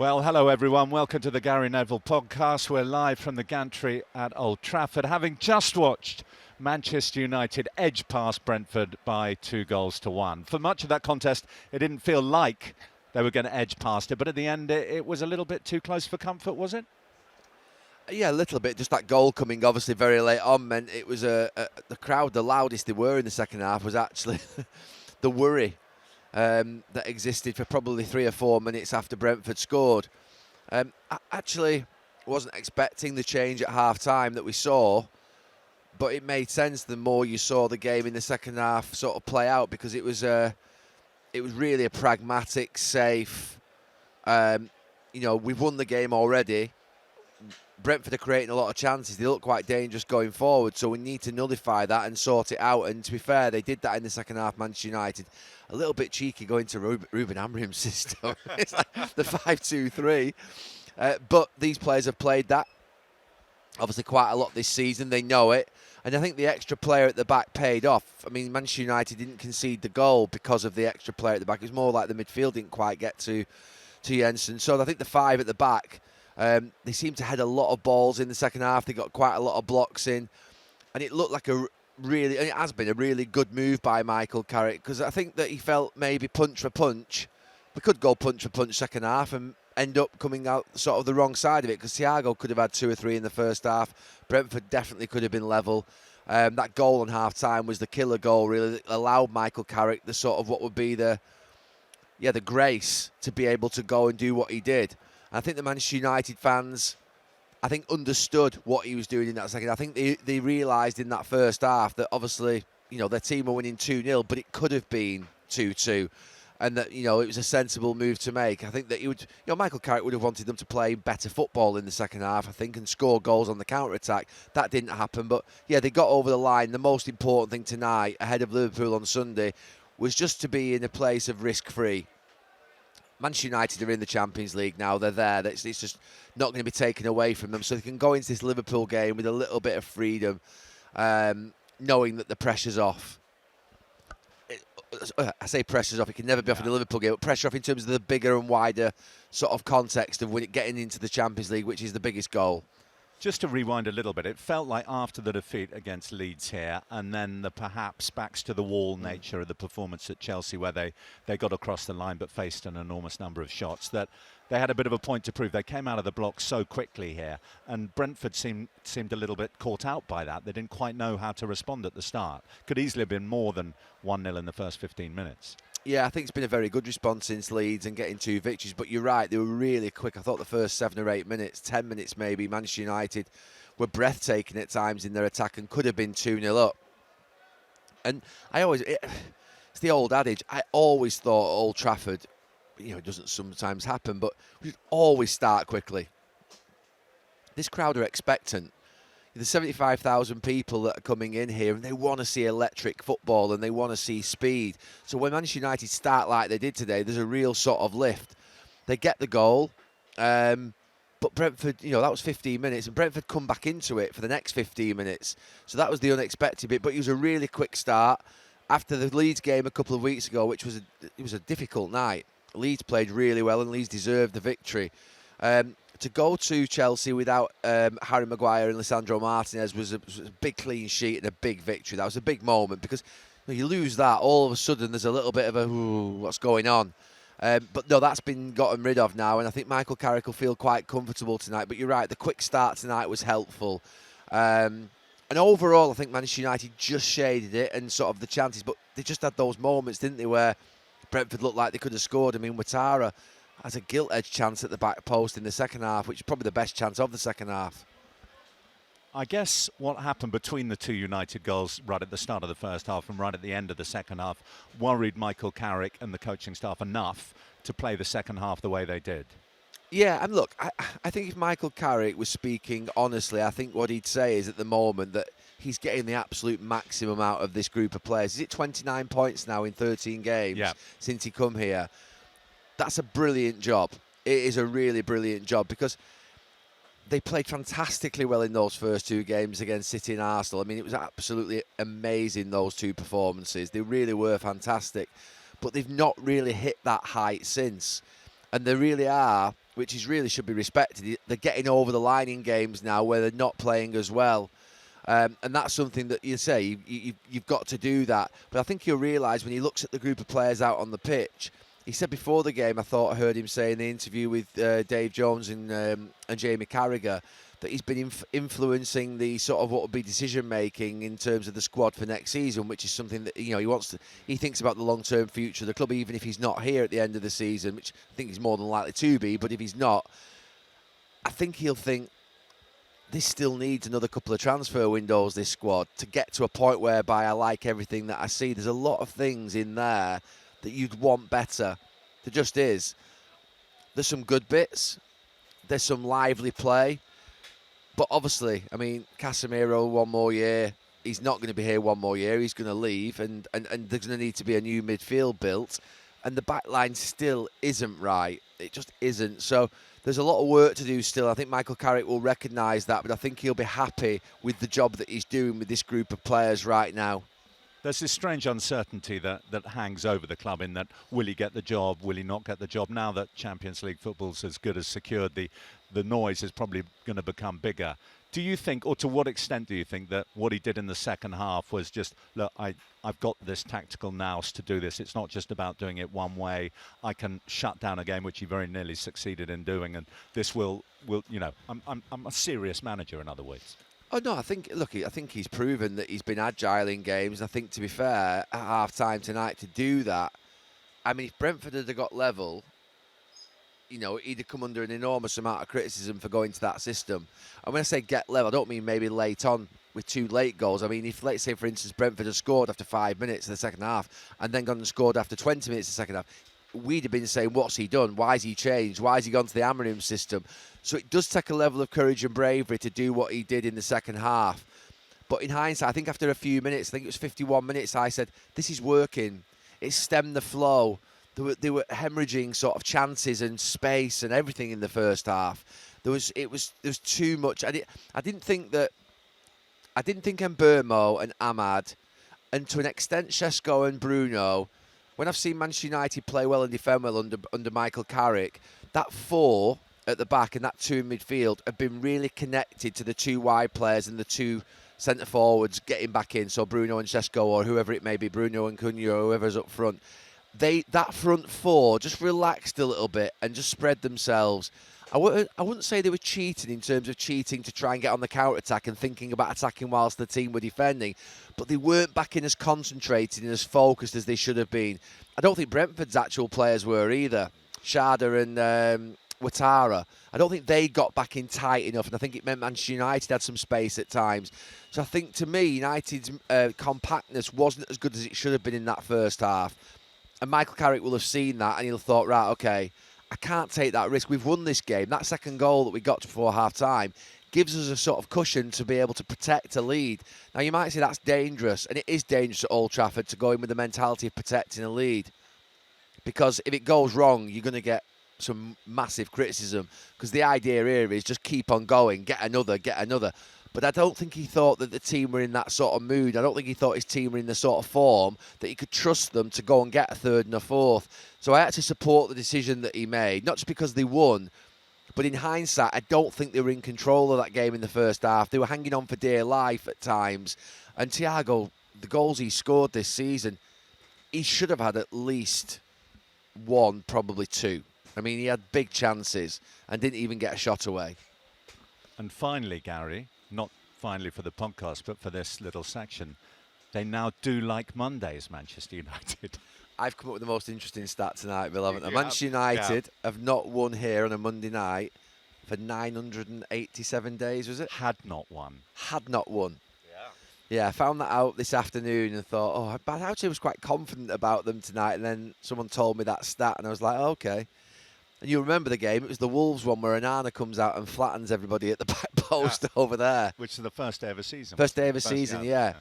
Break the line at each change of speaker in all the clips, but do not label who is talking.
Well, hello everyone. Welcome to the Gary Neville podcast. We're live from the gantry at Old Trafford, having just watched Manchester United edge past Brentford by 2-1. For much of that contest, it didn't feel like they were going to edge past it, but at the end, it was a little bit too close for comfort, was it?
Yeah, a little bit. Just that goal coming obviously very late on meant it was the crowd, the loudest they were in the second half was actually the worry that existed for probably 3 or 4 minutes after Brentford scored. I actually wasn't expecting the change at half-time that we saw, but it made sense the more you saw the game in the second half sort of play out, because it was really a pragmatic, safe, we've won the game already. Brentford are creating a lot of chances. They look quite dangerous going forward, so we need to nullify that and sort it out. And to be fair, they did that in the second half. Manchester United, a little bit cheeky going to Ruben Amorim's system. It's like the 5-2-3. But these players have played that, obviously, quite a lot this season. They know it. And I think the extra player at the back paid off. I mean, Manchester United didn't concede the goal because of the extra player at the back. It was more like the midfield didn't quite get to Jensen. So I think the 5 at the back, they seemed to head a lot of balls in the second half. They got quite a lot of blocks in. And it looked like it has been a really good move by Michael Carrick, because I think that he felt maybe punch for punch. We could go punch for punch second half and end up coming out sort of the wrong side of it, because Thiago could have had 2 or 3 in the first half. Brentford definitely could have been level. That goal on half-time was the killer goal, really, that allowed Michael Carrick the sort of what would be the grace to be able to go and do what he did. I think the Manchester United fans, understood what he was doing in that second. I think they realised in that first half that obviously, their team were winning 2-0, but it could have been 2-2. And that, it was a sensible move to make. I think that Michael Carrick would have wanted them to play better football in the second half, I think, and score goals on the counter-attack. That didn't happen. But, yeah, they got over the line. The most important thing tonight, ahead of Liverpool on Sunday, was just to be in a place of risk-free. Manchester United are in the Champions League now. They're there. It's just not going to be taken away from them. So they can go into this Liverpool game with a little bit of freedom, knowing that the pressure's off. I say pressure's off. It can never be off in the Liverpool game, but pressure off in terms of the bigger and wider sort of context of getting into the Champions League, which is the biggest goal.
Just to rewind a little bit, it felt like after the defeat against Leeds here, and then the perhaps backs-to-the-wall nature of the performance at Chelsea, where they got across the line but faced an enormous number of shots, that they had a bit of a point to prove. They came out of the block so quickly here, and Brentford seemed a little bit caught out by that. They didn't quite know how to respond at the start. Could easily have been more than 1-0 in the first 15 minutes.
Yeah, I think it's been a very good response since Leeds and getting 2 victories. But you're right, they were really quick. I thought the first 7 or 8 minutes, 10 minutes maybe, Manchester United were breathtaking at times in their attack and could have been 2-0 up. And it's the old adage, I always thought Old Trafford, it doesn't sometimes happen, but we always start quickly. This crowd are expectant. There's 75,000 people that are coming in here, and they want to see electric football and they want to see speed. So when Manchester United start like they did today, there's a real sort of lift. They get the goal, but Brentford, that was 15 minutes, and Brentford come back into it for the next 15 minutes. So that was the unexpected bit, but it was a really quick start. After the Leeds game a couple of weeks ago, which was a difficult night, Leeds played really well and Leeds deserved the victory. To go to Chelsea without Harry Maguire and Lisandro Martinez was a big clean sheet and a big victory. That was a big moment, because you lose that, all of a sudden there's a little bit of a, what's going on? But no, that's been gotten rid of now, and I think Michael Carrick will feel quite comfortable tonight. But you're right, the quick start tonight was helpful. And overall, I think Manchester United just shaded it and sort of the chances, but they just had those moments, didn't they, where Brentford looked like they could have scored. I mean, Ouattara has a gilt-edged chance at the back post in the second half, which is probably the best chance of the second half.
I guess what happened between the 2 United goals right at the start of the first half and right at the end of the second half worried Michael Carrick and the coaching staff enough to play the second half the way they did.
Yeah, and look, I think if Michael Carrick was speaking honestly, I think what he'd say is at the moment that he's getting the absolute maximum out of this group of players. Is it 29 points now in 13 games since he come here? That's a brilliant job. It is a really brilliant job, because they played fantastically well in those first 2 games against City and Arsenal. I mean, it was absolutely amazing, those 2 performances. They really were fantastic. But they've not really hit that height since. And they really are which is really should be respected. They're getting over the line in games now where they're not playing as well. And that's something that you say, you've got to do that. But I think he'll realise when he looks at the group of players out on the pitch, he said before the game, I thought I heard him say in the interview with Dave Jones and Jamie Carragher, that he's been influencing the sort of what would be decision making in terms of the squad for next season, which is something that he thinks about the long-term future of the club, even if he's not here at the end of the season, which I think he's more than likely to be. But if he's not, I think he'll think this still needs another couple of transfer windows, this squad, to get to a point whereby I like everything that I see. There's a lot of things in there that you'd want better. There just is. There's some good bits. There's some lively play. But obviously, I mean, Casemiro, one more year. He's not going to be here one more year. He's going to leave. And there's going to need to be a new midfield built. And the back line still isn't right. It just isn't. So there's a lot of work to do still. I think Michael Carrick will recognise that, but I think he'll be happy with the job that he's doing with this group of players right now.
There's this strange uncertainty that hangs over the club in that will he get the job, will he not get the job? Now that Champions League football's as good as secured, the noise is probably going to become bigger. Do you think, or to what extent do you think that what he did in the second half was just, look, I've got this tactical nous to do this. It's not just about doing it one way. I can shut down a game, which he very nearly succeeded in doing, and this will I'm a serious manager, in other words.
Oh no, I think he's proven that he's been agile in games. I think, to be fair, at half-time tonight to do that, I mean, if Brentford had got level, he'd have come under an enormous amount of criticism for going to that system. And when I say get level, I don't mean maybe late on with 2 late goals. I mean, if, let's say, for instance, Brentford had scored after 5 minutes in the second half and then gone and scored after 20 minutes in the second half, we'd have been saying, what's he done? Why has he changed? Why has he gone to the Amorim system? So it does take a level of courage and bravery to do what he did in the second half. But in hindsight, I think after a few minutes, I think it was 51 minutes, I said, this is working. It stemmed the flow. They were hemorrhaging sort of chances and space and everything in the first half. There was too much. I didn't think Mbeumo and Ahmad, and to an extent Šeško and Bruno, when I've seen Manchester United play well and defend well under Michael Carrick, that 4 at the back and that 2 in midfield have been really connected to the 2 wide players and the 2 centre forwards getting back in. So Bruno and Šeško, or whoever it may be, Bruno and Cunha, or whoever's up front. That front 4 just relaxed a little bit and just spread themselves. I wouldn't say they were cheating in terms of cheating to try and get on the counter-attack and thinking about attacking whilst the team were defending, but they weren't back in as concentrated and as focused as they should have been. I don't think Brentford's actual players were either. Shada and Ouattara, I don't think they got back in tight enough, and I think it meant Manchester United had some space at times. So I think, to me, United's compactness wasn't as good as it should have been in that first half. And Michael Carrick will have seen that and he'll have thought, right, okay, I can't take that risk. We've won this game. That second goal that we got before half-time gives us a sort of cushion to be able to protect a lead. Now, you might say that's dangerous, and it is dangerous at Old Trafford to go in with the mentality of protecting a lead. Because if it goes wrong, you're going to get some massive criticism. Because the idea here is just keep on going, get another. But I don't think he thought that the team were in that sort of mood. I don't think he thought his team were in the sort of form that he could trust them to go and get a 3rd and a 4th. So I actually support the decision that he made, not just because they won, but in hindsight, I don't think they were in control of that game in the first half. They were hanging on for dear life at times. And Thiago, the goals he scored this season, he should have had at least 1, probably 2. I mean, he had big chances and didn't even get a shot away.
And finally, Gary, not finally for the podcast, but for this little section, they now do like Mondays, Manchester United.
I've come up with the most interesting stat tonight, Bill, haven't I? Manchester United have not won here on a Monday night for 987 days, was it?
Had not won.
Had not won. Yeah, I found that out this afternoon and thought, I actually was quite confident about them tonight. And then someone told me that stat and I was like, oh, okay. And you remember the game, it was the Wolves one where Onana comes out and flattens everybody at the back post over there.
Which is the first day of a season.
First day of a season, yeah.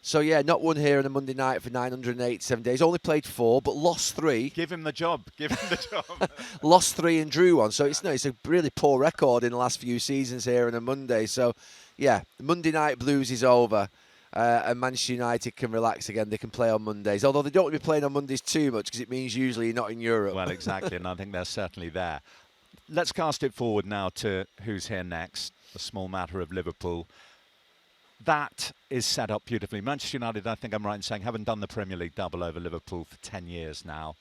So, yeah, not won here on a Monday night for 987 days. Only played 4, but lost 3.
Give him the job.
Lost 3 and drew 1. So it's a really poor record in the last few seasons here on a Monday. So, yeah, the Monday night blues is over. And Manchester United can relax again. They can play on Mondays. Although they don't want to be playing on Mondays too much because it means usually you're not in Europe.
Well, exactly. And I think they're certainly there. Let's cast it forward now to who's here next, the small matter of Liverpool. That is set up beautifully. Manchester United, I think I'm right in saying, haven't done the Premier League double over Liverpool for 10 years now.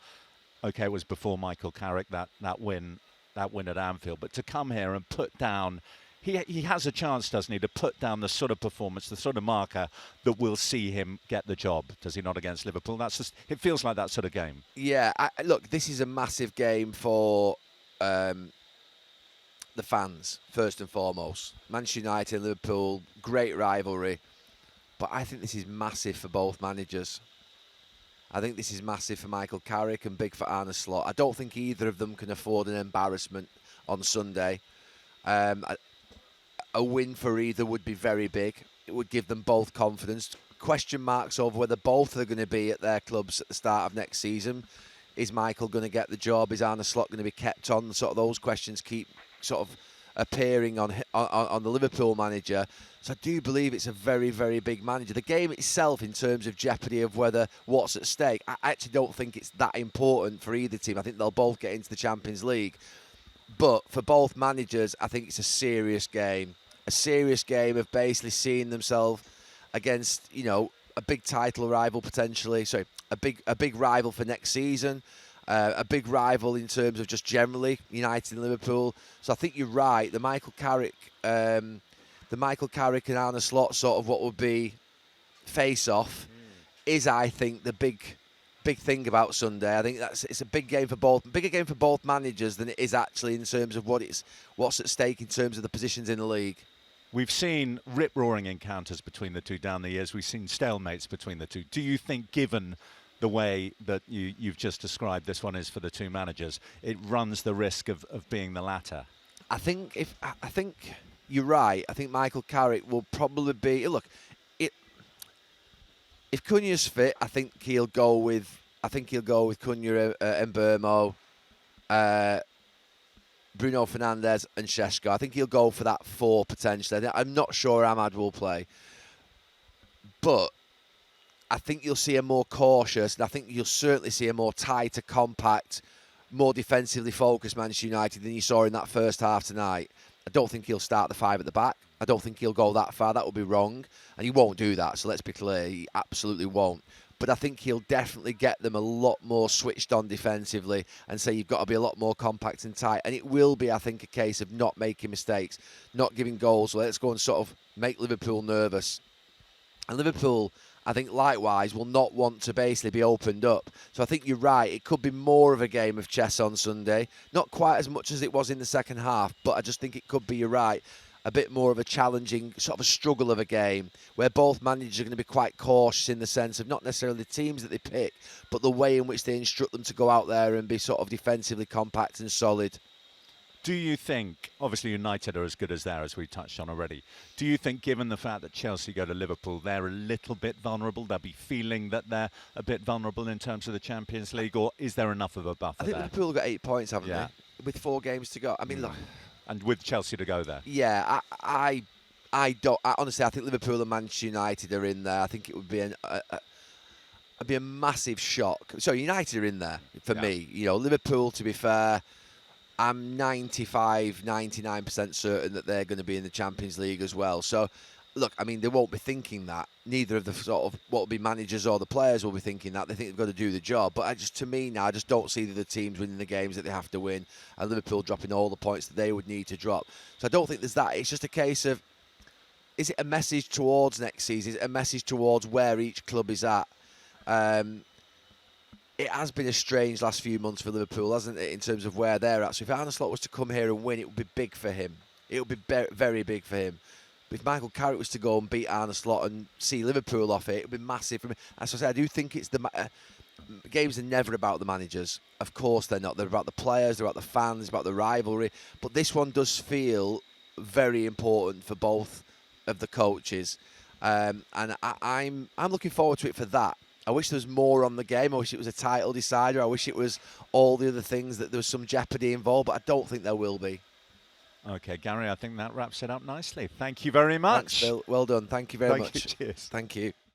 Okay, it was before Michael Carrick, that win at Anfield. But to come here and put down, he has a chance, doesn't he, to put down the sort of performance, the sort of marker that will see him get the job, does he not, against Liverpool? It feels like that sort of game.
Yeah, look, this is a massive game for the fans, first and foremost. Manchester United and Liverpool, great rivalry. But I think this is massive for both managers. I think this is massive for Michael Carrick and big for Arne Slot. I don't think either of them can afford an embarrassment on Sunday. A win for either would be very big. It would give them both confidence. Question marks over whether both are going to be at their clubs at the start of next season. Is Michael going to get the job? Is Arne Slot going to be kept on? Sort of those questions keep sort of appearing on the Liverpool manager. So I do believe it's a very, very big manager. The game itself, in terms of jeopardy of what's at stake, I actually don't think it's that important for either team. I think they'll both get into the Champions League. But for both managers, I think it's a serious game. A serious game of basically seeing themselves against, a big title rival potentially. Sorry, a big rival for next season. A big rival in terms of just generally United and Liverpool. So I think you're right. The Michael Carrick and Arne Slot sort of what would be face-off is, I think, the big thing about Sunday. I think it's a bigger game for both managers than it is actually in terms of what's at stake in terms of the positions in the league.
We've seen rip-roaring encounters between the two down the years. We've seen stalemates between the two. Do you think, given the way that you've just described this one is for the two managers, it runs the risk of being the latter?
I think you're right. I think Michael Carrick will probably be. Look, if Cunha's fit, I think he'll go with Cunha, Mbeumo, Bruno Fernandes, and Šeško. I think he'll go for that 4 potentially. I'm not sure Ahmad will play, but I think you'll see a more cautious, and I think you'll certainly see a more tighter, compact, more defensively focused Manchester United than you saw in that first half tonight. I don't think he'll start the 5 at the back. I don't think he'll go that far. That would be wrong. And he won't do that, so let's be clear. He absolutely won't. But I think he'll definitely get them a lot more switched on defensively and say you've got to be a lot more compact and tight. And it will be, I think, a case of not making mistakes, not giving goals. Let's go and sort of make Liverpool nervous. And Liverpool, I think, likewise, will not want to basically be opened up. So I think you're right. It could be more of a game of chess on Sunday. Not quite as much as it was in the second half, but I just think it could be, you're right, a bit more of a challenging, sort of a struggle of a game where both managers are going to be quite cautious in the sense of not necessarily the teams that they pick, but the way in which they instruct them to go out there and be sort of defensively compact and solid.
Do you think, obviously United are as good as they are, as we touched on already, do you think, given the fact that Chelsea go to Liverpool, they're a little bit vulnerable? They'll be feeling that they're a bit vulnerable in terms of the Champions League, or is there enough of a buffer there?
I think Liverpool got 8 points, haven't they? With 4 games to go. I mean, look.
And with Chelsea to go there.
Yeah, I honestly, I think Liverpool and Manchester United are in there. I think it would be a massive shock. So United are in there for me. Liverpool, to be fair, I'm 99% certain that they're going to be in the Champions League as well. So, look, I mean, they won't be thinking that. Neither of the sort of what will be managers or the players will be thinking that. They think they've got to do the job. But to me now, I just don't see the teams winning the games that they have to win, and Liverpool dropping all the points that they would need to drop. So I don't think there's that. It's just a case of, is it a message towards next season? Is it a message towards where each club is at? It has been a strange last few months for Liverpool, hasn't it, in terms of where they're at. So if Arne Slot was to come here and win, it would be big for him. It would be very big for him. But if Michael Carrick was to go and beat Arne Slot and see Liverpool off it would be massive for me. As I said, I do think it's games are never about the managers. Of course they're not. They're about the players, they're about the fans, about the rivalry. But this one does feel very important for both of the coaches. And I'm looking forward to it for that. I wish there was more on the game. I wish it was a title decider. I wish it was all the other things, that there was some jeopardy involved, but I don't think there will be.
Okay, Gary, I think that wraps it up nicely. Thank you very much.
Thanks, Bill. Well done. Thank you very much.
Cheers.
Thank you.